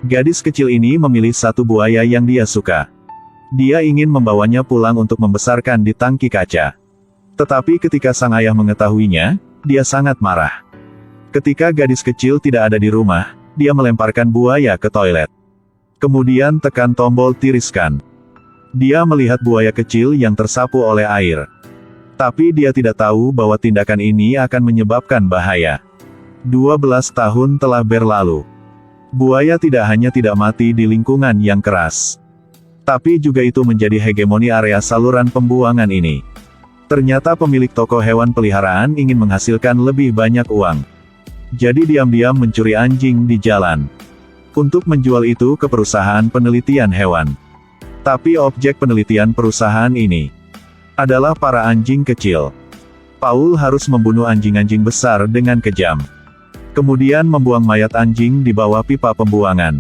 Gadis kecil ini memilih satu buaya yang dia suka. Dia ingin membawanya pulang untuk membesarkan di tangki kaca. Tetapi ketika sang ayah mengetahuinya, dia sangat marah. Ketika gadis kecil tidak ada di rumah, dia melemparkan buaya ke toilet. Kemudian tekan tombol tiriskan. Dia melihat buaya kecil yang tersapu oleh air. Tapi dia tidak tahu bahwa tindakan ini akan menyebabkan bahaya. 12 tahun telah berlalu. Buaya tidak hanya tidak mati di lingkungan yang keras, tapi juga itu menjadi hegemoni area saluran pembuangan ini. Ternyata pemilik toko hewan peliharaan ingin menghasilkan lebih banyak uang. Jadi diam-diam mencuri anjing di jalan. Untuk menjual itu ke perusahaan penelitian hewan. Tapi objek penelitian perusahaan ini adalah para anjing kecil. Paul harus membunuh anjing-anjing besar dengan kejam. Kemudian membuang mayat anjing di bawah pipa pembuangan.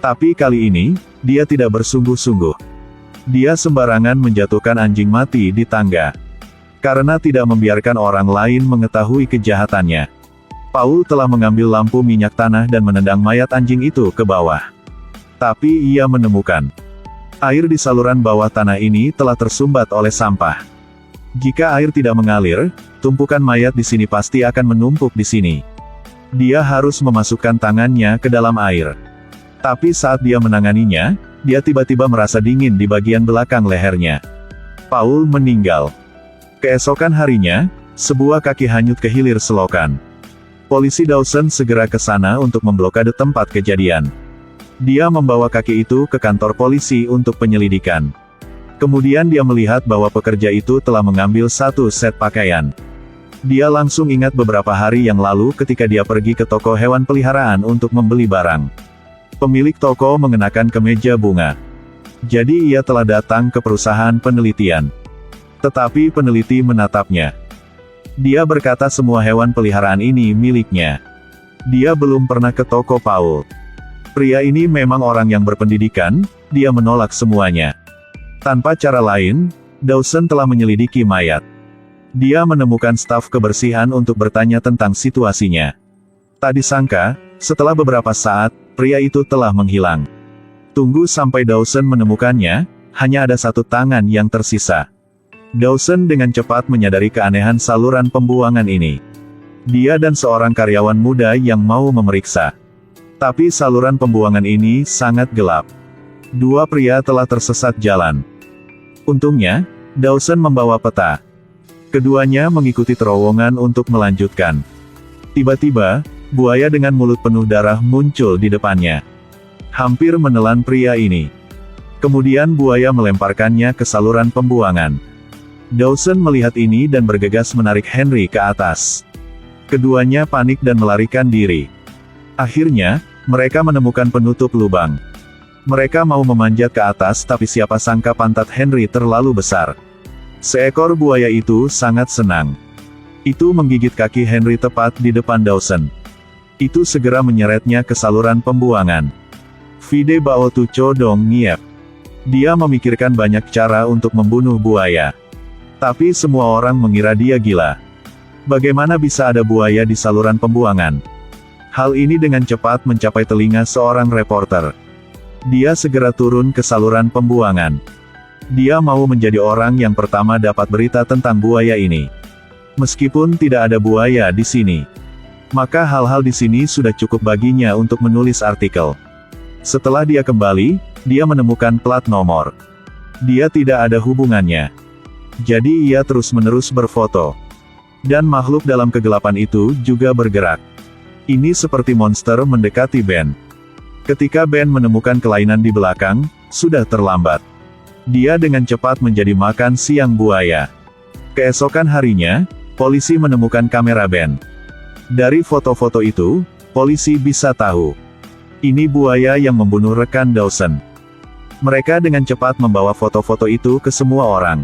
Tapi kali ini, dia tidak bersungguh-sungguh. Dia sembarangan menjatuhkan anjing mati di tangga. Karena tidak membiarkan orang lain mengetahui kejahatannya. Paul telah mengambil lampu minyak tanah dan menendang mayat anjing itu ke bawah. Tapi ia menemukan air di saluran bawah tanah ini telah tersumbat oleh sampah. Jika air tidak mengalir, tumpukan mayat di sini pasti akan menumpuk di sini. Dia harus memasukkan tangannya ke dalam air. Tapi saat dia menanganinya, dia tiba-tiba merasa dingin di bagian belakang lehernya. Paul meninggal. Keesokan harinya, sebuah kaki hanyut ke hilir selokan. Polisi Dawson segera ke sana untuk memblokade tempat kejadian. Dia membawa kaki itu ke kantor polisi untuk penyelidikan. Kemudian dia melihat bahwa pekerja itu telah mengambil satu set pakaian. Dia langsung ingat beberapa hari yang lalu ketika dia pergi ke toko hewan peliharaan untuk membeli barang. Pemilik toko mengenakan kemeja bunga. Jadi ia telah datang ke perusahaan penelitian. Tetapi peneliti menatapnya. Dia berkata semua hewan peliharaan ini miliknya. Dia belum pernah ke toko Paul. Pria ini memang orang yang berpendidikan, dia menolak semuanya. Tanpa cara lain, Dawson telah menyelidiki mayat. Dia menemukan staf kebersihan untuk bertanya tentang situasinya. Tak disangka, setelah beberapa saat, pria itu telah menghilang. Tunggu sampai Dawson menemukannya, hanya ada satu tangan yang tersisa. Dawson dengan cepat menyadari keanehan saluran pembuangan ini. Dia dan seorang karyawan muda yang mau memeriksa. Tapi saluran pembuangan ini sangat gelap. Dua pria telah tersesat jalan. Untungnya, Dawson membawa peta. Keduanya mengikuti terowongan untuk melanjutkan. Tiba-tiba, buaya dengan mulut penuh darah muncul di depannya. Hampir menelan pria ini. Kemudian buaya melemparkannya ke saluran pembuangan. Dawson melihat ini dan bergegas menarik Henry ke atas. Keduanya panik dan melarikan diri. Akhirnya, mereka menemukan penutup lubang. Mereka mau memanjat ke atas tapi siapa sangka pantat Henry terlalu besar. Seekor buaya itu sangat senang. Itu menggigit kaki Henry tepat di depan Dawson. Itu segera menyeretnya ke saluran pembuangan. Vide Bao Tu Chodong Ngiep. Dia memikirkan banyak cara untuk membunuh buaya. Tapi semua orang mengira dia gila. Bagaimana bisa ada buaya di saluran pembuangan? Hal ini dengan cepat mencapai telinga seorang reporter. Dia segera turun ke saluran pembuangan. Dia mau menjadi orang yang pertama dapat berita tentang buaya ini. Meskipun tidak ada buaya di sini, maka hal-hal di sini sudah cukup baginya untuk menulis artikel. Setelah dia kembali, dia menemukan plat nomor. Dia tidak ada hubungannya. Jadi ia terus-menerus berfoto. Dan makhluk dalam kegelapan itu juga bergerak. Ini seperti monster mendekati Ben. Ketika Ben menemukan kelainan di belakang, sudah terlambat. Dia dengan cepat menjadi makan siang buaya. Keesokan harinya, polisi menemukan kamera Ben. Dari foto-foto itu, polisi bisa tahu. Ini buaya yang membunuh rekan Dawson. Mereka dengan cepat membawa foto-foto itu ke semua orang.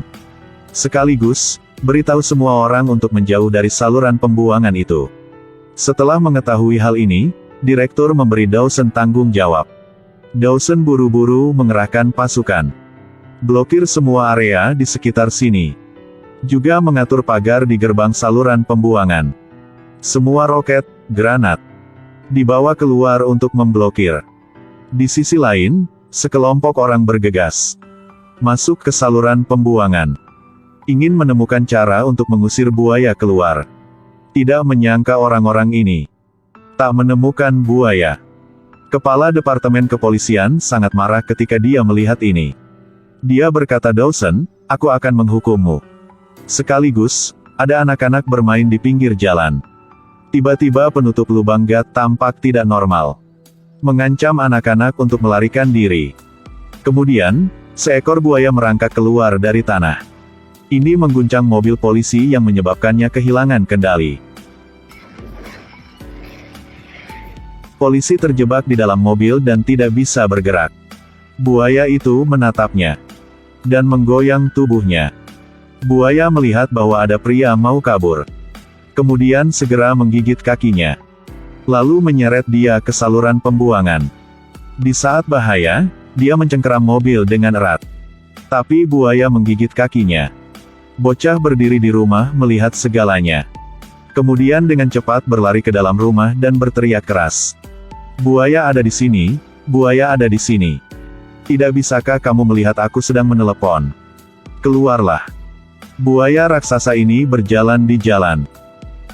Sekaligus, beritahu semua orang untuk menjauh dari saluran pembuangan itu. Setelah mengetahui hal ini, direktur memberi Dawson tanggung jawab. Dawson buru-buru mengerahkan pasukan. Blokir semua area di sekitar sini. Juga mengatur pagar di gerbang saluran pembuangan. Semua roket, granat dibawa keluar untuk memblokir. Di sisi lain, sekelompok orang bergegas masuk ke saluran pembuangan, ingin menemukan cara untuk mengusir buaya keluar. Tidak menyangka orang-orang ini tak menemukan buaya. Kepala Departemen Kepolisian sangat marah ketika dia melihat ini. Dia berkata, "Dawson, aku akan menghukummu." Sekaligus, ada anak-anak bermain di pinggir jalan. Tiba-tiba penutup lubang gat tampak tidak normal, mengancam anak-anak untuk melarikan diri. Kemudian, seekor buaya merangkak keluar dari tanah. Ini mengguncang mobil polisi yang menyebabkannya kehilangan kendali. Polisi terjebak di dalam mobil dan tidak bisa bergerak. Buaya itu menatapnya dan menggoyang tubuhnya. Buaya melihat bahwa ada pria mau kabur. Kemudian segera menggigit kakinya, lalu menyeret dia ke saluran pembuangan. Di saat bahaya, dia mencengkeram mobil dengan erat. Tapi buaya menggigit kakinya. Bocah berdiri di rumah melihat segalanya. Kemudian dengan cepat berlari ke dalam rumah dan berteriak keras. "Buaya ada di sini, buaya ada di sini. Tidak bisakah kamu melihat aku sedang menelepon? Keluarlah." Buaya raksasa ini berjalan di jalan.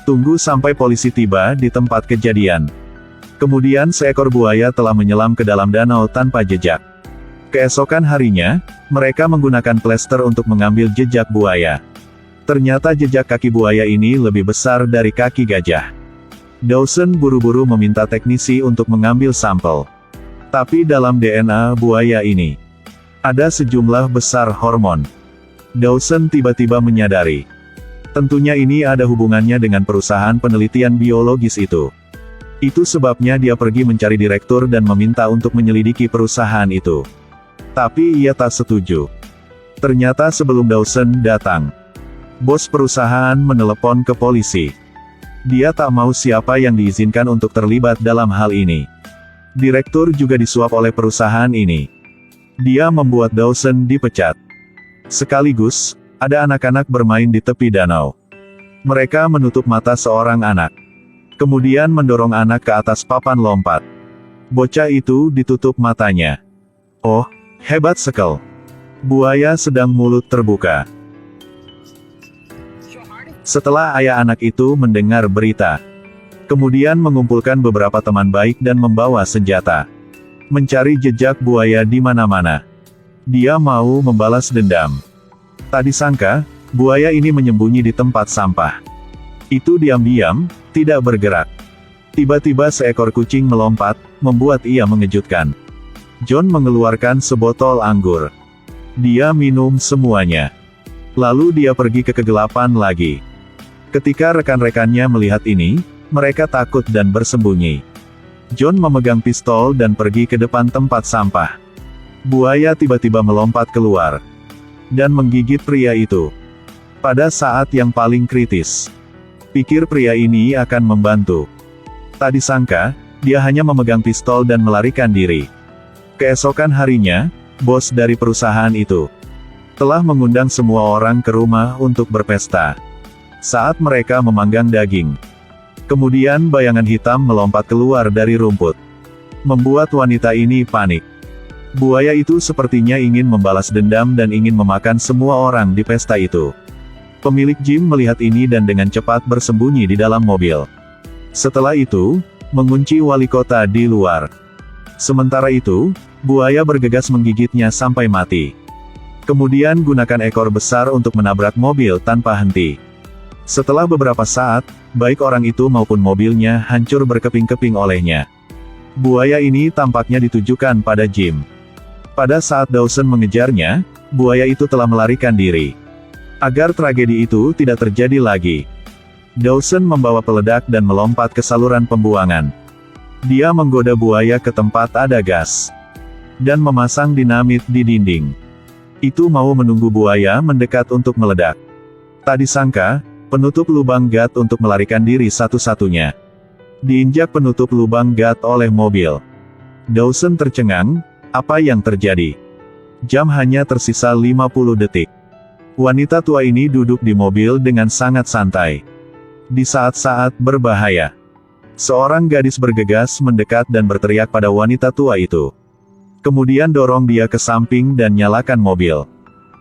Tunggu sampai polisi tiba di tempat kejadian. Kemudian seekor buaya telah menyelam ke dalam danau tanpa jejak. Keesokan harinya, mereka menggunakan plester untuk mengambil jejak buaya. Ternyata jejak kaki buaya ini lebih besar dari kaki gajah. Dawson buru-buru meminta teknisi untuk mengambil sampel. Tapi dalam DNA buaya ini ada sejumlah besar hormon. Dawson tiba-tiba menyadari, tentunya ini ada hubungannya dengan perusahaan penelitian biologis itu. Itu sebabnya dia pergi mencari direktur dan meminta untuk menyelidiki perusahaan itu. Tapi ia tak setuju. Ternyata sebelum Dawson datang, bos perusahaan menelepon ke polisi. Dia tak mau siapa yang diizinkan untuk terlibat dalam hal ini. Direktur juga disuap oleh perusahaan ini. Dia membuat Dawson dipecat. Sekaligus, ada anak-anak bermain di tepi danau. Mereka menutup mata seorang anak, kemudian mendorong anak ke atas papan lompat. Bocah itu ditutup matanya. Oh, hebat sekali. Buaya sedang mulut terbuka. Setelah ayah anak itu mendengar berita, kemudian mengumpulkan beberapa teman baik dan membawa senjata, mencari jejak buaya di mana-mana. Dia mau membalas dendam. Tak disangka, buaya ini menyembunyi di tempat sampah. Itu diam-diam, tidak bergerak. Tiba-tiba seekor kucing melompat, membuat ia mengejutkan. John mengeluarkan sebotol anggur. Dia minum semuanya. Lalu dia pergi ke kegelapan lagi. Ketika rekan-rekannya melihat ini, mereka takut dan bersembunyi. John memegang pistol dan pergi ke depan tempat sampah. Buaya tiba-tiba melompat keluar dan menggigit pria itu. Pada saat yang paling kritis, pikir pria ini akan membantu. Tak disangka, dia hanya memegang pistol dan melarikan diri. Keesokan harinya, bos dari perusahaan itu telah mengundang semua orang ke rumah untuk berpesta. Saat mereka memanggang daging, kemudian bayangan hitam melompat keluar dari rumput, membuat wanita ini panik. Buaya itu sepertinya ingin membalas dendam dan ingin memakan semua orang di pesta itu. Pemilik gym melihat ini dan dengan cepat bersembunyi di dalam mobil. Setelah itu, mengunci wali kota di luar. Sementara itu, buaya bergegas menggigitnya sampai mati. Kemudian gunakan ekor besar untuk menabrak mobil tanpa henti. Setelah beberapa saat, baik orang itu maupun mobilnya hancur berkeping-keping olehnya. Buaya ini tampaknya ditujukan pada Jim. Pada saat Dawson mengejarnya, buaya itu telah melarikan diri. Agar tragedi itu tidak terjadi lagi, Dawson membawa peledak dan melompat ke saluran pembuangan. Dia menggoda buaya ke tempat ada gas dan memasang dinamit di dinding. Itu mau menunggu buaya mendekat untuk meledak. Tak disangka, penutup lubang gat untuk melarikan diri satu-satunya diinjak penutup lubang gat oleh mobil. Dawson tercengang, apa yang terjadi? Jam hanya tersisa 50 detik. Wanita tua ini duduk di mobil dengan sangat santai. Di saat-saat berbahaya, seorang gadis bergegas mendekat dan berteriak pada wanita tua itu. Kemudian dorong dia ke samping dan nyalakan mobil.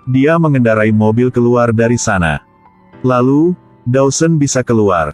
Dia mengendarai mobil keluar dari sana. Lalu, Dawson bisa keluar.